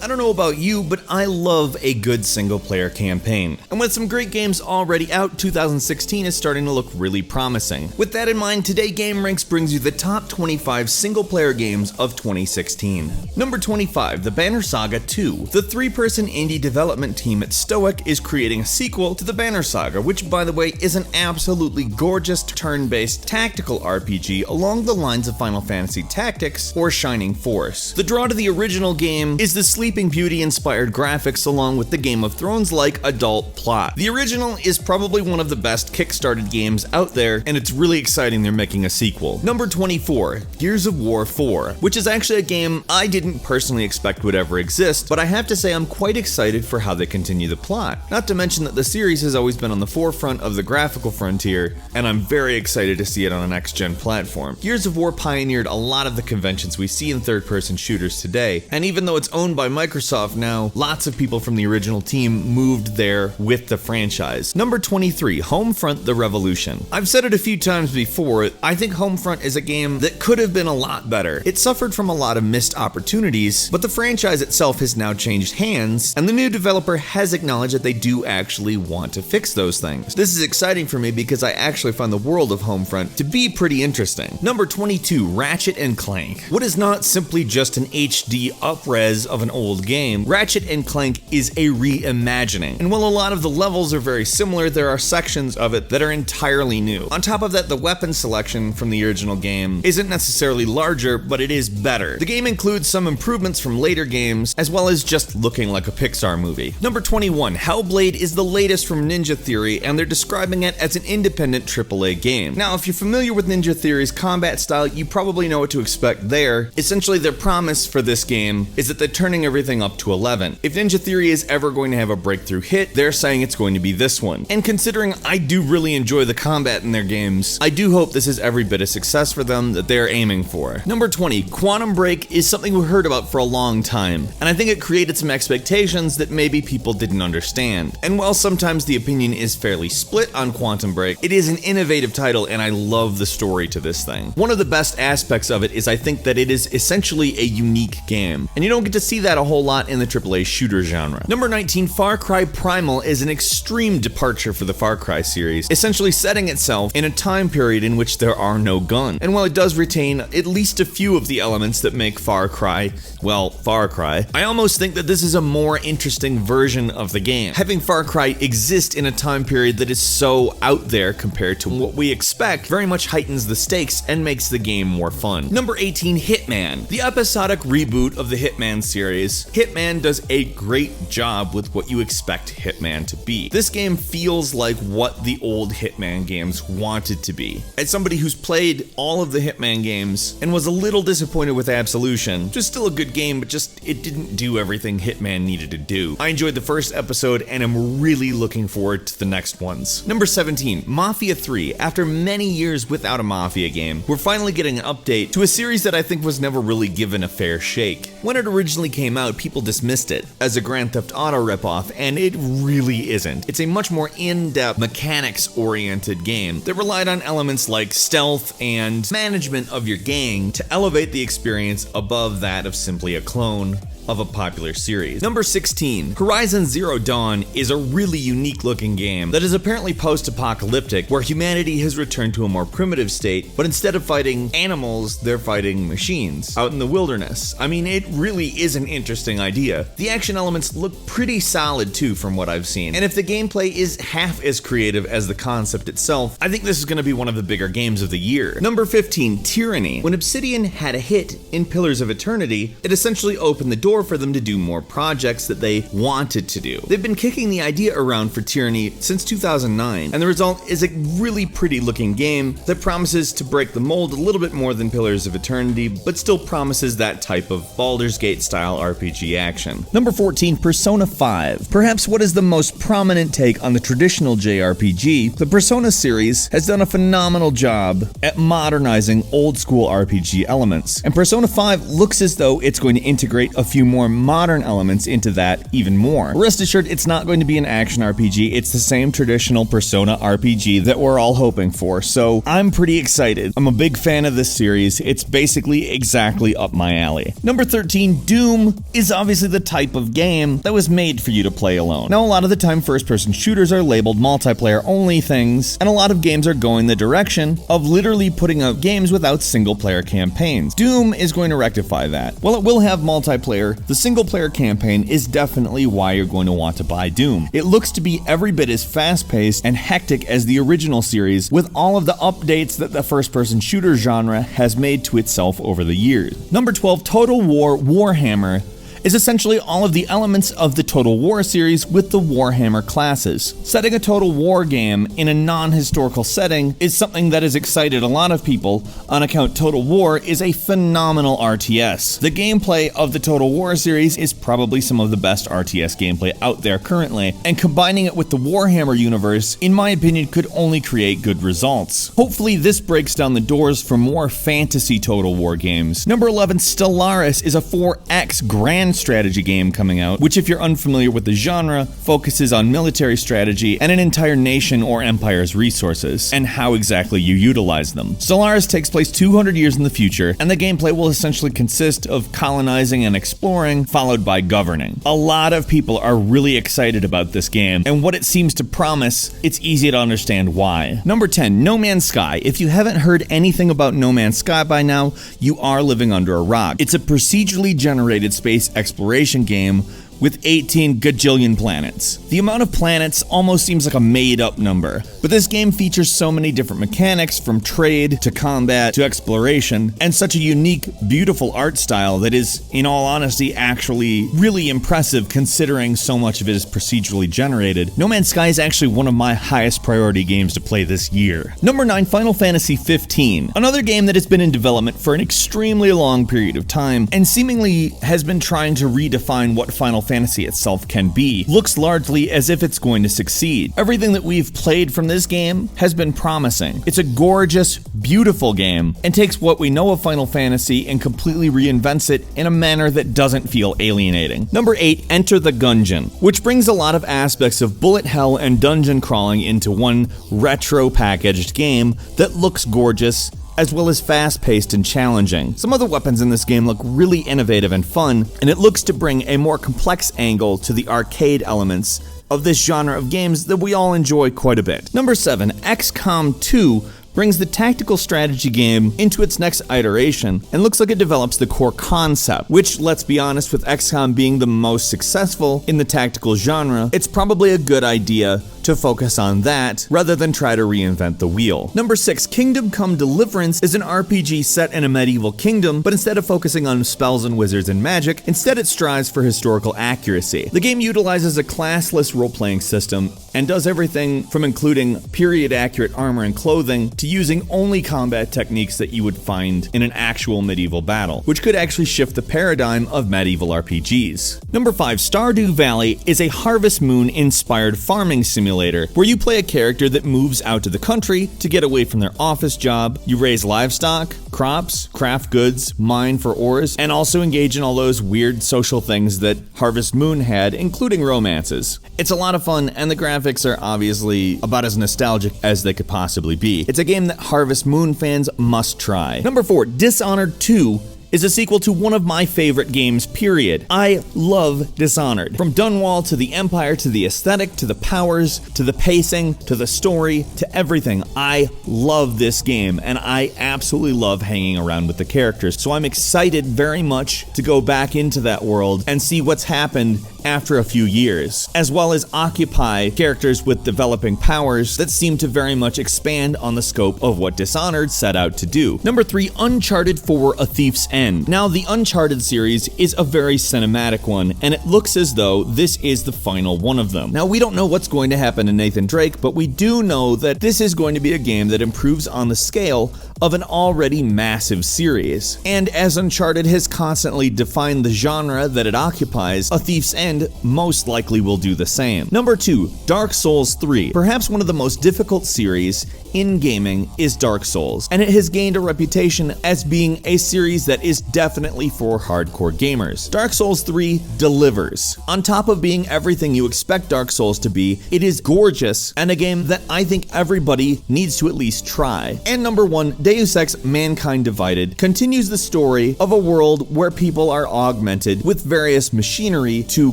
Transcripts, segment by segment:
I don't know about you, but I love a good single-player campaign. And with some great games already out, 2016 is starting to look really promising. With that in mind, today gameranx brings you the top 25 single-player games of 2016. Number 25, the Banner Saga 2. The three-person indie development team at Stoic is creating a sequel to the Banner Saga, which, by the way, is an absolutely gorgeous turn-based tactical RPG along the lines of Final Fantasy Tactics or Shining Force. The draw to the original game is the Sleeping Beauty-inspired graphics along with the Game of Thrones-like adult plot. The original is probably one of the best kickstarted games out there, and it's really exciting they're making a sequel. Number 24, Gears of War 4, which is actually a game I didn't personally expect would ever exist, but I have to say I'm quite excited for how they continue the plot. Not to mention that the series has always been on the forefront of the graphical frontier, and I'm very excited to see it on a next-gen platform. Gears of War pioneered a lot of the conventions we see in third-person shooters today, and even though it's owned by Microsoft now, lots of people from the original team moved there with the franchise. Number 23, Homefront: The Revolution. I've said it a few times before, I think Homefront is a game that could have been a lot better. It suffered from a lot of missed opportunities, but the franchise itself has now changed hands, and the new developer has acknowledged that they do actually want to fix those things. This is exciting for me because I actually find the world of Homefront to be pretty interesting. Number 22, Ratchet & Clank. What is not simply just an HD up-res of an old game, Ratchet & Clank is a reimagining. And while a lot of the levels are very similar, there are sections of it that are entirely new. On top of that, the weapon selection from the original game isn't necessarily larger, but it is better. The game includes some improvements from later games, as well as just looking like a Pixar movie. Number 21, Hellblade is the latest from Ninja Theory, and they're describing it as an independent AAA game. Now, if you're familiar with Ninja Theory's combat style, you probably know what to expect there. Essentially, their promise for this game is that they're turning everything up to 11. If Ninja Theory is ever going to have a breakthrough hit, they're saying it's going to be this one. And considering I do really enjoy the combat in their games, I do hope this is every bit of success for them that they're aiming for. Number 20, Quantum Break is something we heard about for a long time, and I think it created some expectations that maybe people didn't understand. And while sometimes the opinion is fairly split on Quantum Break, it is an innovative title and I love the story to this thing. One of the best aspects of it is I think that it is essentially a unique game, and you don't get to see that a whole lot in the AAA shooter genre. Number 19, Far Cry Primal is an extreme departure for the Far Cry series, essentially setting itself in a time period in which there are no guns. And while it does retain at least a few of the elements that make Far Cry, well, Far Cry, I almost think that this is a more interesting version of the game. Having Far Cry exist in a time period that is so out there compared to what we expect very much heightens the stakes and makes the game more fun. Number 18, Hitman. The episodic reboot of the Hitman series, Hitman does a great job with what you expect Hitman to be. This game feels like what the old Hitman games wanted to be. As somebody who's played all of the Hitman games and was a little disappointed with Absolution, which is still a good game, but just it didn't do everything Hitman needed to do. I enjoyed the first episode and I'm really looking forward to the next ones. Number 17, Mafia III. After many years without a Mafia game, we're finally getting an update to a series that I think was never really given a fair shake. When it originally came out, people dismissed it as a Grand Theft Auto ripoff, and it really isn't. It's a much more in-depth, mechanics-oriented game that relied on elements like stealth and management of your gang to elevate the experience above that of simply a clone of a popular series. Number 16, Horizon Zero Dawn is a really unique looking game that is apparently post-apocalyptic, where humanity has returned to a more primitive state, but instead of fighting animals, they're fighting machines out in the wilderness. I mean, it really is an interesting idea. The action elements look pretty solid too from what I've seen, and if the gameplay is half as creative as the concept itself, I think this is going to be one of the bigger games of the year. Number 15, Tyranny. When Obsidian had a hit in Pillars of Eternity, it essentially opened the door for them to do more projects that they wanted to do. They've been kicking the idea around for Tyranny since 2009, and the result is a really pretty looking game that promises to break the mold a little bit more than Pillars of Eternity, but still promises that type of Baldur's Gate style RPG action. Number 14, Persona 5. Perhaps what is the most prominent take on the traditional JRPG, the Persona series has done a phenomenal job at modernizing old school RPG elements, and Persona 5 looks as though it's going to integrate a few more modern elements into that even more. Rest assured, it's not going to be an action RPG, it's the same traditional Persona RPG that we're all hoping for, so I'm pretty excited. I'm a big fan of this series, it's basically exactly up my alley. Number 13, Doom is obviously the type of game that was made for you to play alone. Now, a lot of the time, first-person shooters are labeled multiplayer-only things, and a lot of games are going the direction of literally putting out games without single-player campaigns. Doom is going to rectify that. While it will have multiplayer, the single-player campaign is definitely why you're going to want to buy Doom. It looks to be every bit as fast-paced and hectic as the original series, with all of the updates that the first-person shooter genre has made to itself over the years. Number 12, Total War Warhammer is essentially all of the elements of the Total War series with the Warhammer classes. Setting a Total War game in a non-historical setting is something that has excited a lot of people, on account Total War is a phenomenal RTS. The gameplay of the Total War series is probably some of the best RTS gameplay out there currently, and combining it with the Warhammer universe, in my opinion, could only create good results. Hopefully this breaks down the doors for more fantasy Total War games. Number 11, Stellaris is a 4X grand strategy game coming out, which, if you're unfamiliar with the genre, focuses on military strategy and an entire nation or empire's resources, and how exactly you utilize them. Stellaris takes place 200 years in the future, and the gameplay will essentially consist of colonizing and exploring, followed by governing. A lot of people are really excited about this game, and what it seems to promise, it's easy to understand why. Number 10, No Man's Sky. If you haven't heard anything about No Man's Sky by now, you are living under a rock. It's a procedurally generated space exploration game with 18 gajillion planets. The amount of planets almost seems like a made-up number, but this game features so many different mechanics, from trade to combat to exploration, and such a unique, beautiful art style that is, in all honesty, actually really impressive considering so much of it is procedurally generated. No Man's Sky is actually one of my highest priority games to play this year. Number 9, Final Fantasy XV. Another game that has been in development for an extremely long period of time, and seemingly has been trying to redefine what Final Fantasy itself can be, looks largely as if it's going to succeed. Everything that we've played from this game has been promising. It's a gorgeous, beautiful game, and takes what we know of Final Fantasy and completely reinvents it in a manner that doesn't feel alienating. Number 8, Enter the Gungeon, which brings a lot of aspects of bullet hell and dungeon crawling into one retro packaged game that looks gorgeous, as well as fast-paced and challenging. Some of the weapons in this game look really innovative and fun, and it looks to bring a more complex angle to the arcade elements of this genre of games that we all enjoy quite a bit. Number 7, XCOM 2 brings the tactical strategy game into its next iteration and looks like it develops the core concept, which, let's be honest, with XCOM being the most successful in the tactical genre, it's probably a good idea to focus on that rather than try to reinvent the wheel. Number 6, Kingdom Come Deliverance is an RPG set in a medieval kingdom, but instead of focusing on spells and wizards and magic, instead it strives for historical accuracy. The game utilizes a classless role-playing system and does everything from including period-accurate armor and clothing to using only combat techniques that you would find in an actual medieval battle, which could actually shift the paradigm of medieval RPGs. Number 5, Stardew Valley is a Harvest Moon-inspired farming simulator where you play a character that moves out to the country to get away from their office job. You raise livestock, crops, craft goods, mine for ores, and also engage in all those weird social things that Harvest Moon had, including romances. It's a lot of fun, and the graphics are obviously about as nostalgic as they could possibly be. It's a game that Harvest Moon fans must try. Number 4, Dishonored 2 is a sequel to one of my favorite games, period. I love Dishonored. From Dunwall to the Empire to the aesthetic to the powers to the pacing to the story to everything. I love this game, and I absolutely love hanging around with the characters. So I'm excited very much to go back into that world and see what's happened after a few years, as well as occupy characters with developing powers that seem to very much expand on the scope of what Dishonored set out to do. Number 3, Uncharted 4: A Thief's End. Now, the Uncharted series is a very cinematic one, and it looks as though this is the final one of them. Now, we don't know what's going to happen to Nathan Drake, but we do know that this is going to be a game that improves on the scale of an already massive series. And as Uncharted has constantly defined the genre that it occupies, A Thief's End most likely will do the same. Number 2, Dark Souls 3. Perhaps one of the most difficult series in gaming is Dark Souls, and it has gained a reputation as being a series that is definitely for hardcore gamers. Dark Souls 3 delivers. On top of being everything you expect Dark Souls to be, it is gorgeous and a game that I think everybody needs to at least try. And number 1, Deus Ex Mankind Divided continues the story of a world where people are augmented with various machinery to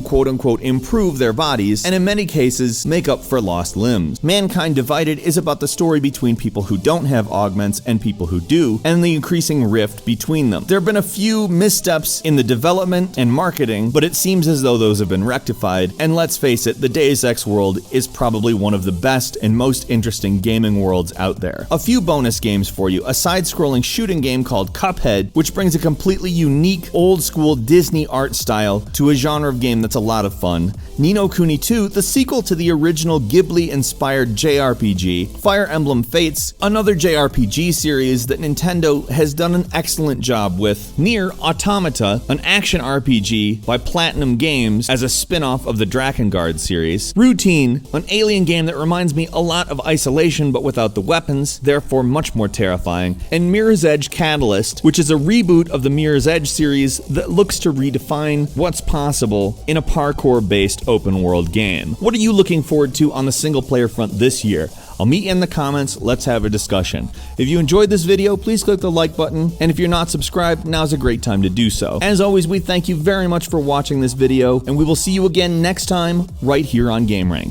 quote-unquote improve their bodies, and in many cases make up for lost limbs. Mankind Divided is about the story between people who don't have augments and people who do, and the increasing rift between them. There have been a few missteps in the development and marketing, but it seems as though those have been rectified, and let's face it, the Deus Ex world is probably one of the best and most interesting gaming worlds out there. A few bonus games for you: a side-scrolling shooting game called Cuphead, which brings a completely unique, old-school Disney art style to a genre of game that's a lot of fun. Ni no Kuni 2, the sequel to the original Ghibli-inspired JRPG. Fire Emblem Fates, another JRPG series that Nintendo has done an excellent job with. Nier Automata, an action RPG by Platinum Games as a spin-off of the Drakengard series. Routine, an alien game that reminds me a lot of Isolation but without the weapons, therefore much more terrifying. And Mirror's Edge Catalyst, which is a reboot of the Mirror's Edge series that looks to redefine what's possible in a parkour-based open-world game. What are you looking forward to on the single-player front this year? I'll meet you in the comments, let's have a discussion. If you enjoyed this video, please click the like button, and if you're not subscribed, now's a great time to do so. As always, we thank you very much for watching this video, and we will see you again next time, right here on gameranx.